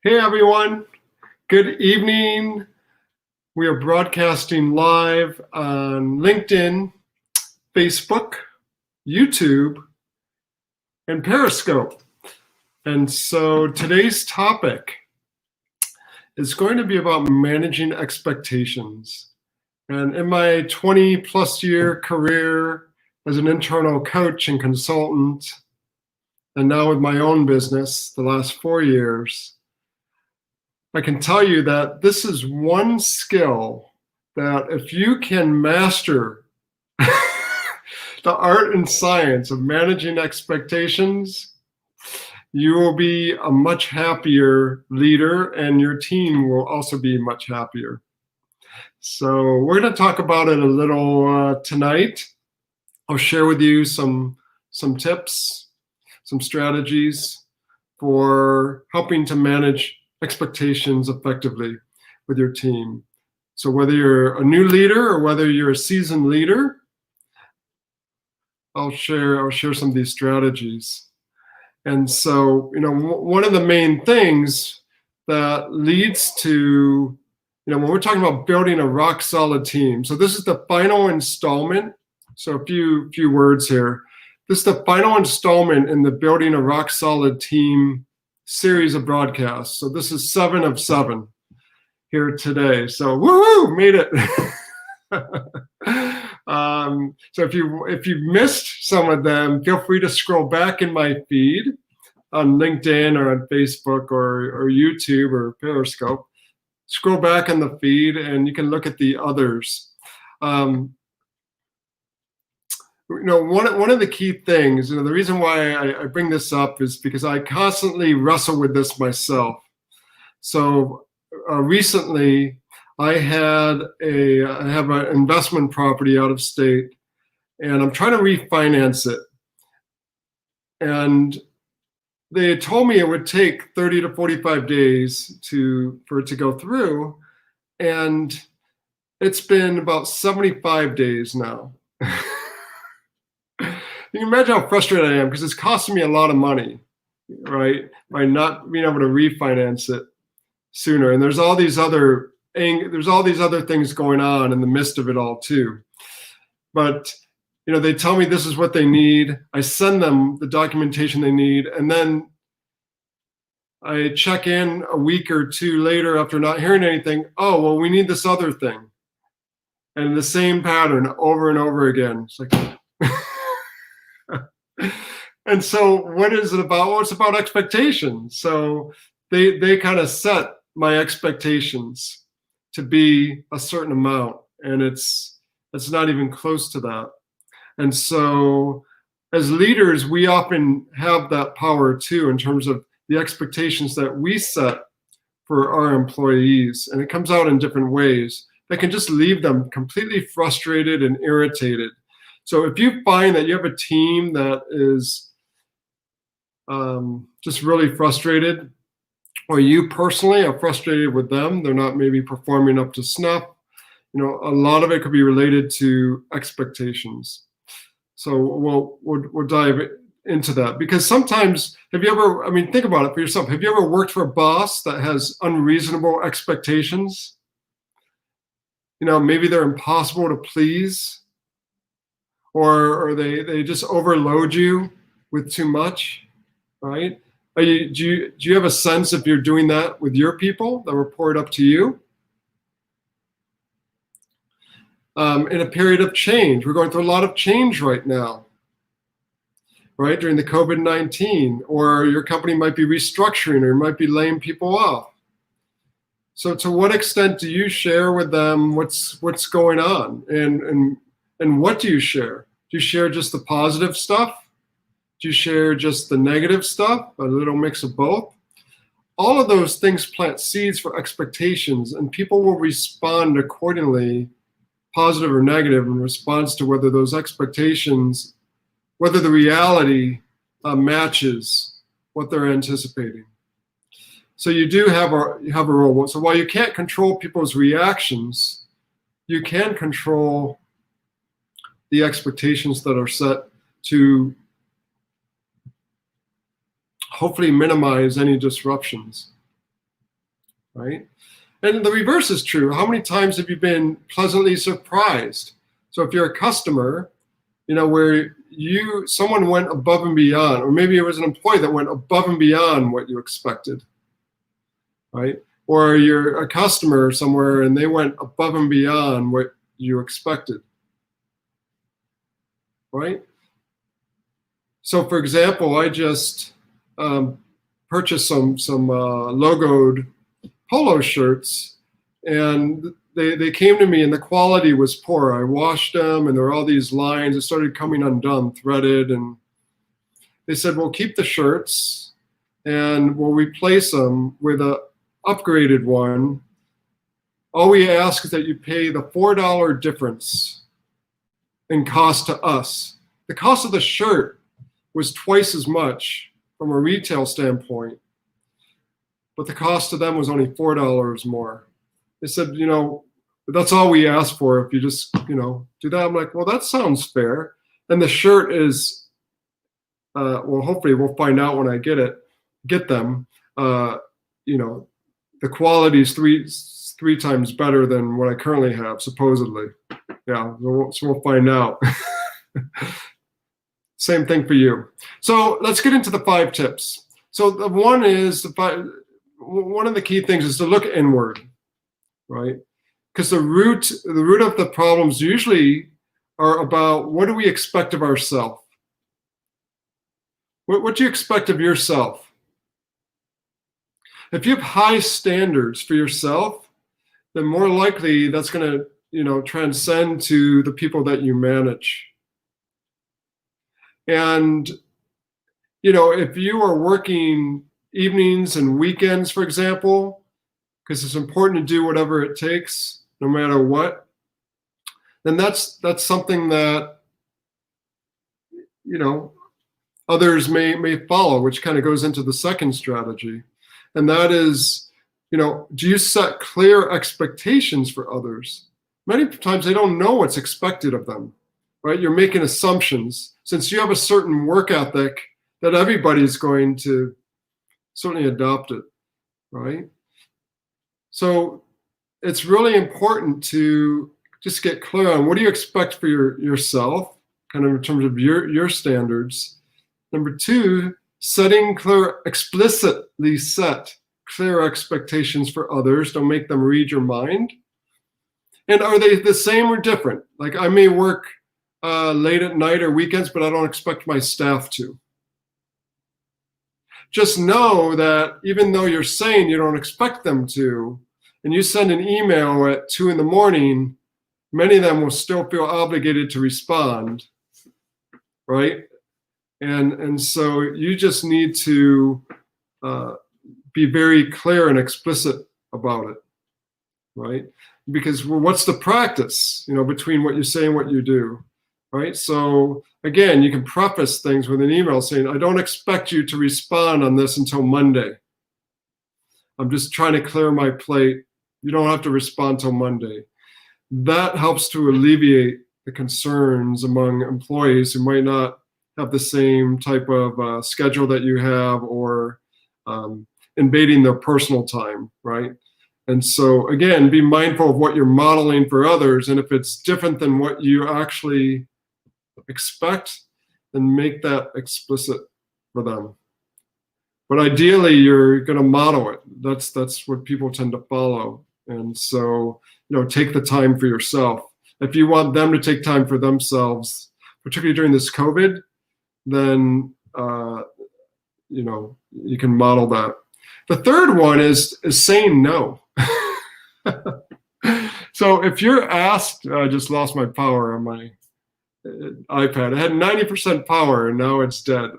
Hey everyone, good evening. We are broadcasting live on LinkedIn, Facebook, YouTube, and Periscope. And so today's topic is going to be about managing expectations. And in my 20 plus year career as an internal coach and consultant, and now with my own business the last 4 years, I can tell you that this is one skill that if you can master the art and science of managing expectations, you will be a much happier leader and your team will also be much happier. So we're going to talk about it a little tonight. I'll share with you some tips, some strategies for helping to manage expectations effectively with your team. So whether you're a new leader or whether you're a seasoned leader, I'll share some of these strategies. And so, one of the main things that leads to, when we're talking about building a rock solid team, so this is the final installment. So a few words here. This is the final installment in the building a rock solid team series of broadcasts. So this is 7 of 7 here today. So woohoo, made it. So if you missed some of them, feel free to scroll back in my feed on LinkedIn or on Facebook or YouTube or Periscope. Scroll back in the feed and you can look at the others. One of the key things, the reason why I bring this up is because I constantly wrestle with this myself. So recently, I have an investment property out of state, and I'm trying to refinance it. And they told me it would take 30 to 45 days for it to go through, and it's been about 75 days now. You can imagine how frustrated I am because it's costing me a lot of money, right? By not being able to refinance it sooner. And there's all these other things going on in the midst of it all too. But they tell me this is what they need. I send them the documentation they need, and then I check in a week or two later after not hearing anything. Oh, well, we need this other thing. And the same pattern over and over again. It's like and so what is it about? Well, it's about expectations. So they kind of set my expectations to be a certain amount, and it's not even close to that. And so as leaders, we often have that power too in terms of the expectations that we set for our employees. And it comes out in different ways that can just leave them completely frustrated and irritated. So if you find that you have a team that is just really frustrated, or you personally are frustrated with them, they're not maybe performing up to snuff, a lot of it could be related to expectations. So we'll dive into that, because sometimes, think about it for yourself. Have you ever worked for a boss that has unreasonable expectations? Maybe they're impossible to please, or they just overload you with too much, right? Do you have a sense if you're doing that with your people that report up to you? In a period of change, we're going through a lot of change right now, right? During the COVID-19, or your company might be restructuring, or you might be laying people off. So to what extent do you share with them what's going on, and what do you share? Do you share just the positive stuff? Do you share just the negative stuff? A little mix of both? All of those things plant seeds for expectations, and people will respond accordingly, positive or negative, in response to whether those expectations, whether the reality matches what they're anticipating. So you do have a role. So while you can't control people's reactions, you can control the expectations that are set to hopefully minimize any disruptions. right? And the reverse is true. How many times have you been pleasantly surprised? So if you're a customer, where someone went above and beyond, or maybe it was an employee that went above and beyond what you expected, right? Or you're a customer somewhere and they went above and beyond what you expected, right? So for example, I just purchased some logoed polo shirts, and they came to me and the quality was poor. I washed them and there were all these lines that started coming undone, threaded, and they said, "Well, keep the shirts and we'll replace them with a upgraded one. All we ask is that you pay the $4 difference in cost to us." The cost of the shirt was twice as much from a retail standpoint, but the cost to them was only $4 more. They said, that's all we ask for if you just, do that. I'm like, well, that sounds fair. And the shirt is, well, hopefully we'll find out when I get them. The quality is three times better than what I currently have, supposedly. Yeah, so we'll find out. Same thing for you. So let's get into the 5 tips. So the one of the key things is to look inward, right? Because the root of the problems usually are about, what do we expect of ourselves? What do you expect of yourself? If you have high standards for yourself, then more likely that's going to, transcend to the people that you manage. And, if you are working evenings and weekends, for example, because it's important to do whatever it takes, no matter what, then that's something that, others may follow, which kind of goes into the second strategy. And that is, do you set clear expectations for others? Many times they don't know what's expected of them, right? You're making assumptions. Since you have a certain work ethic, that everybody's going to certainly adopt it, right? So it's really important to just get clear on, what do you expect for yourself, kind of in terms of your standards. Number 2, explicitly set clear expectations for others. Don't make them read your mind. And are they the same or different? Like, I may work late at night or weekends, but I don't expect my staff to. Just know that even though you're saying you don't expect them to, and you send an email at 2 a.m, many of them will still feel obligated to respond, right? And so you just need to be very clear and explicit about it, right? Because, well, what's the practice, between what you say and what you do, right? So again, you can preface things with an email saying, I don't expect you to respond on this until Monday. I'm just trying to clear my plate. You don't have to respond till Monday. That helps to alleviate the concerns among employees who might not have the same type of schedule that you have, or invading their personal time, right? And so again, be mindful of what you're modeling for others, and if it's different than what you actually expect, then make that explicit for them. But ideally, you're going to model it. That's what people tend to follow. And so, take the time for yourself. If you want them to take time for themselves, particularly during this COVID, then you can model that. The third one is saying no. So if you're asked, I just lost my power on my iPad. I had 90% power and now it's dead.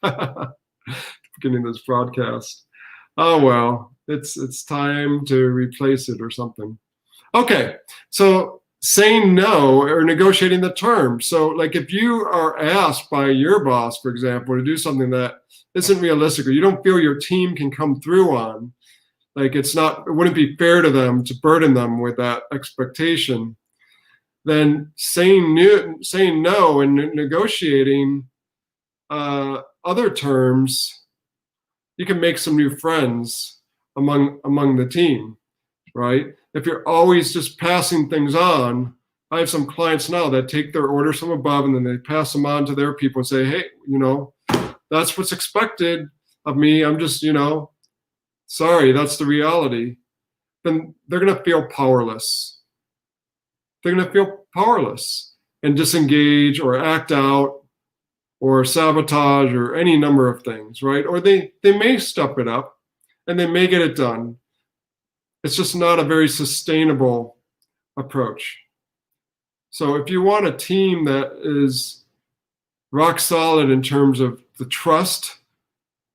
Beginning this broadcast. Oh well, it's time to replace it or something. Okay, so saying no or negotiating the terms. So like if you are asked by your boss, for example, to do something that isn't realistic, or you don't feel your team can come through on, like it wouldn't be fair to them to burden them with that expectation, then saying no and negotiating other terms, you can make some new friends, among the team, right? If you're always just passing things on, I have some clients now that take their orders from above and then they pass them on to their people and say, hey, that's what's expected of me. I'm just, sorry, that's the reality. Then they're going to feel powerless. They're going to feel powerless and disengage or act out or sabotage or any number of things, right? Or they may step it up and they may get it done. It's just not a very sustainable approach. So if you want a team that is rock solid in terms of the trust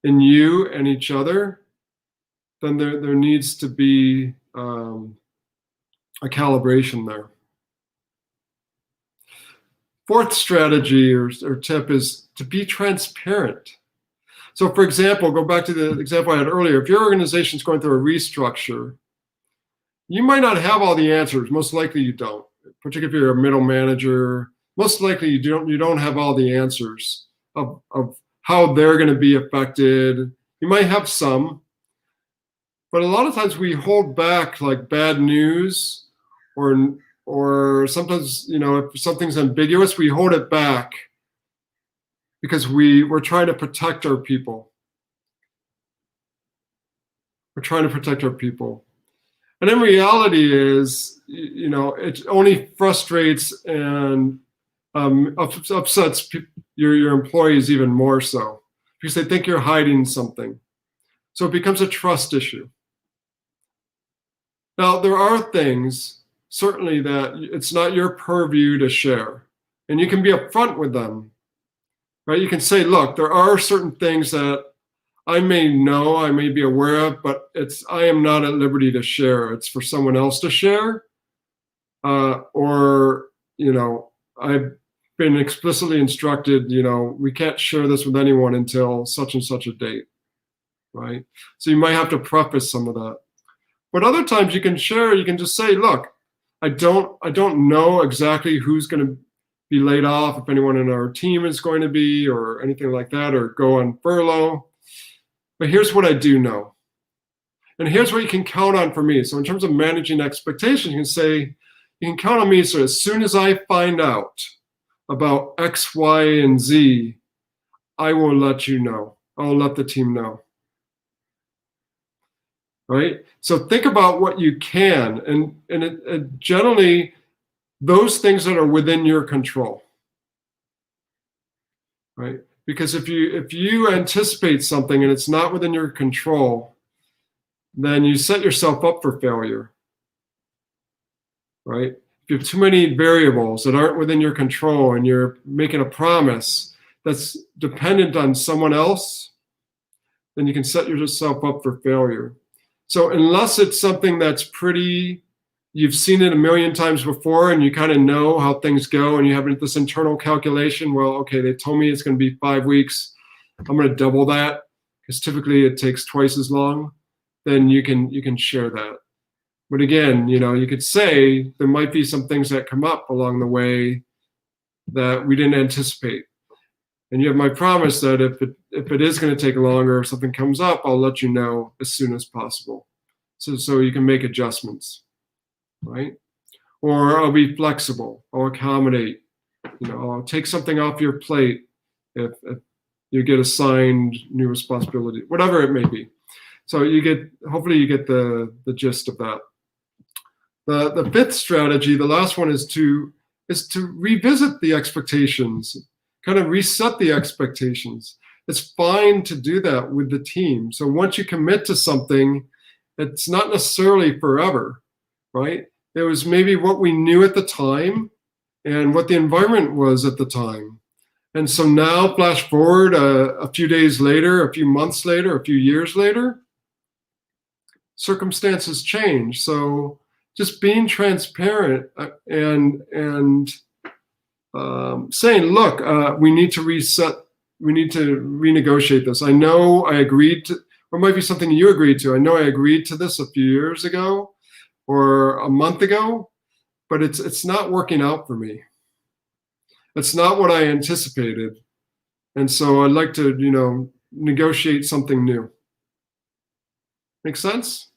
in you and each other, then there needs to be a calibration there. Fourth strategy or tip is to be transparent. So for example, go back to the example I had earlier. If your organization is going through a restructure, you might not have all the answers. Most likely you don't. Particularly if you're a middle manager, most likely you don't have all the answers of how they're going to be affected. You might have some, but a lot of times we hold back like bad news or sometimes, if something's ambiguous, we hold it back because we're trying to protect our people. We're trying to protect our people. And in reality is, it only frustrates and upsets your employees even more so because they think you're hiding something. So it becomes a trust issue. Now, there are things, certainly, that it's not your purview to share. And you can be upfront with them, right? You can say, look, there are certain things that I may know, I may be aware of, but I am not at liberty to share. It's for someone else to share. Or, I've been explicitly instructed, we can't share this with anyone until such and such a date, right? So you might have to preface some of that. But other times you can share, you can just say, look, I don't know exactly who's going to be laid off, if anyone in our team is going to be, or anything like that, or go on furlough. But here's what I do know. And here's what you can count on for me. So in terms of managing expectations, you can say, you can count on me. So as soon as I find out about X, Y, and Z, I will let you know. I will let the team know. Right? So think about what you can. And generally, those things that are within your control. Right? Because if you anticipate something and it's not within your control, then you set yourself up for failure, right? If you have too many variables that aren't within your control and you're making a promise that's dependent on someone else, then you can set yourself up for failure. So unless it's something that's you've seen it a million times before and you kind of know how things go and you have this internal calculation, well, okay, they told me it's going to be 5 weeks. I'm going to double that because typically it takes twice as long. Then you can share that. But again, you could say there might be some things that come up along the way that we didn't anticipate. And you have my promise that if it is going to take longer, if something comes up, I'll let you know as soon as possible. So you can make adjustments. Right? Or I'll be flexible. I'll accommodate. I'll take something off your plate if you get assigned new responsibility, whatever it may be. So hopefully you get the gist of that. The fifth strategy, the last one, is to revisit the expectations, kind of reset the expectations. It's fine to do that with the team. So once you commit to something, it's not necessarily forever, right? It was maybe what we knew at the time and what the environment was at the time. And so now, flash forward a few days later, a few months later, a few years later, circumstances change. So just being transparent and saying, look, we need to reset, we need to renegotiate this. I know I agreed to, or it might be something you agreed to. I know I agreed to this a few years ago or a month ago, but it's not working out for me. It's not what I anticipated. And so I'd like to, negotiate something new. Make sense?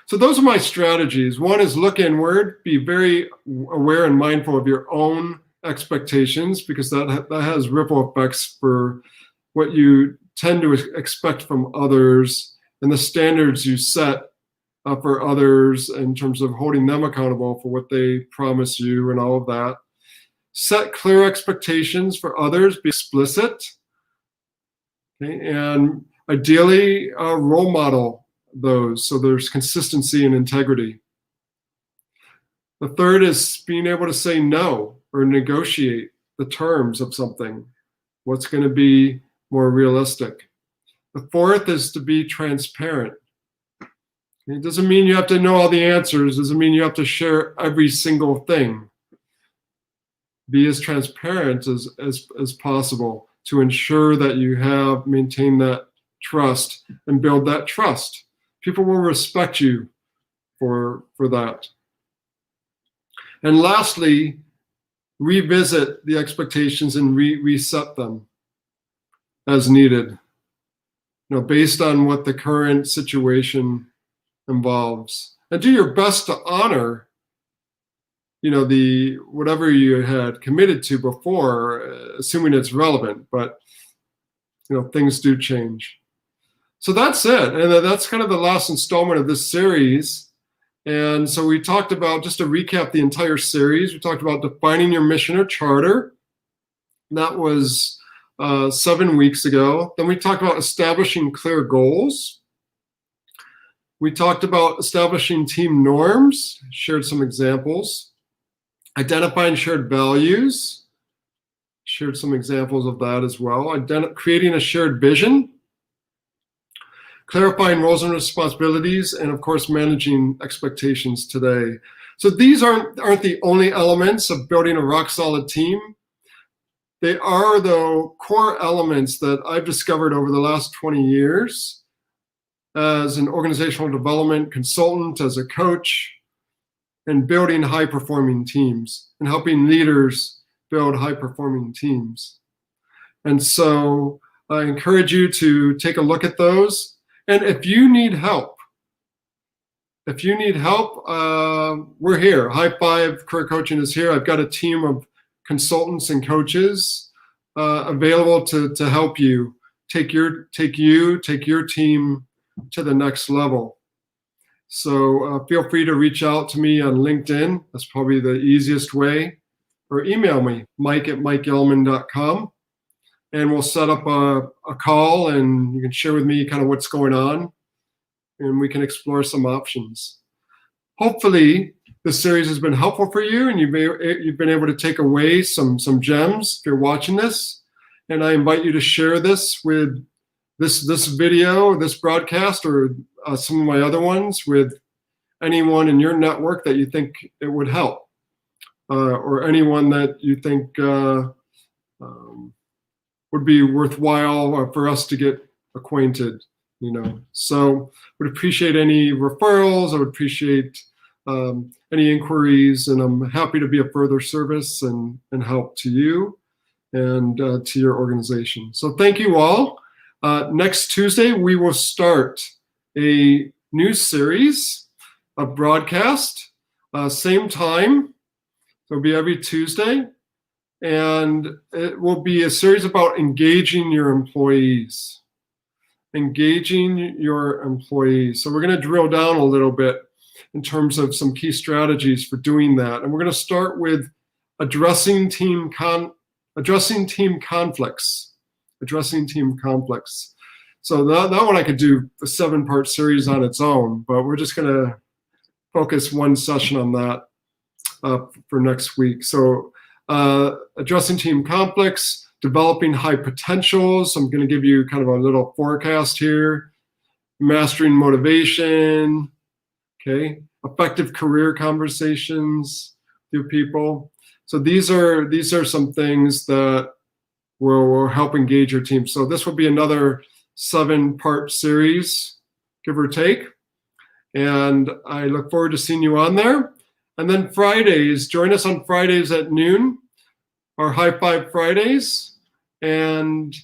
So those are my strategies. One is look inward, be very aware and mindful of your own expectations, because that has ripple effects for what you tend to expect from others and the standards you set for others in terms of holding them accountable for what they promise you and all of that. Set clear expectations for others, be explicit, okay? And ideally role model those so there's consistency and integrity. The third is being able to say no or negotiate the terms of something. What's going to be more realistic? The fourth is to be transparent. It doesn't mean you have to know all the answers. It doesn't mean you have to share every single thing. Be as transparent as possible to ensure that you have maintained that trust and build that trust. People will respect you for that. And lastly, revisit the expectations and reset them as needed, based on what the current situation involves. And do your best to honor, the whatever you had committed to before, assuming it's relevant, but things do change. So that's it. And that's kind of the last installment of this series. And so we talked about, just to recap the entire series, we talked about defining your mission or charter. That was 7 weeks ago. Then we talked about establishing clear goals. We talked about establishing team norms, shared some examples. Identifying shared values, shared some examples of that as well. Creating a shared vision. Clarifying roles and responsibilities, and of course, managing expectations today. So these aren't the only elements of building a rock-solid team. They are, though, core elements that I've discovered over the last 20 years as an organizational development consultant, as a coach, and building high-performing teams and helping leaders build high-performing teams. And so I encourage you to take a look at those. And if you need help, we're here. High Five Career Coaching is here. I've got a team of consultants and coaches available to help you take your team to the next level. So feel free to reach out to me on LinkedIn. That's probably the easiest way. Or email me, mike@mikegelman.com. And we'll set up a call, and you can share with me kind of what's going on, and we can explore some options. Hopefully, this series has been helpful for you, and you've been able to take away some gems if you're watching this. And I invite you to share this with this video, this broadcast, or some of my other ones with anyone in your network that you think it would help, or anyone that you think would be worthwhile for us to get acquainted, So would appreciate any referrals. I would appreciate any inquiries, and I'm happy to be a further service and help to you and to your organization. So thank you all. Next Tuesday, we will start a new series of broadcast, same time. So it'll be every Tuesday. And it will be a series about engaging your employees. Engaging your employees. So we're going to drill down a little bit in terms of some key strategies for doing that. And we're going to start with addressing team conflicts. Addressing team conflicts. So that one I could do a 7-part series on its own, but we're just going to focus one session on that for next week. So addressing team conflicts, developing high potentials. I'm going to give you kind of a little forecast here. Mastering motivation, okay? Effective career conversations with people. So these are some things that will help engage your team. So this will be another 7-part series, give or take. And I look forward to seeing you on there. And then Fridays, join us on Fridays at noon, our High Five Fridays, and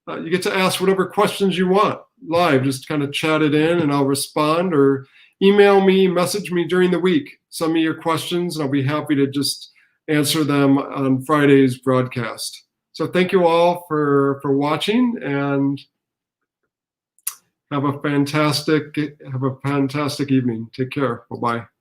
you get to ask whatever questions you want. live. Just kind of chat it in and I'll respond, or email me, message me during the week. Send me your questions and I'll be happy to just answer them on Friday's broadcast. So thank you all for watching, and have a fantastic evening. Take care. Bye-bye.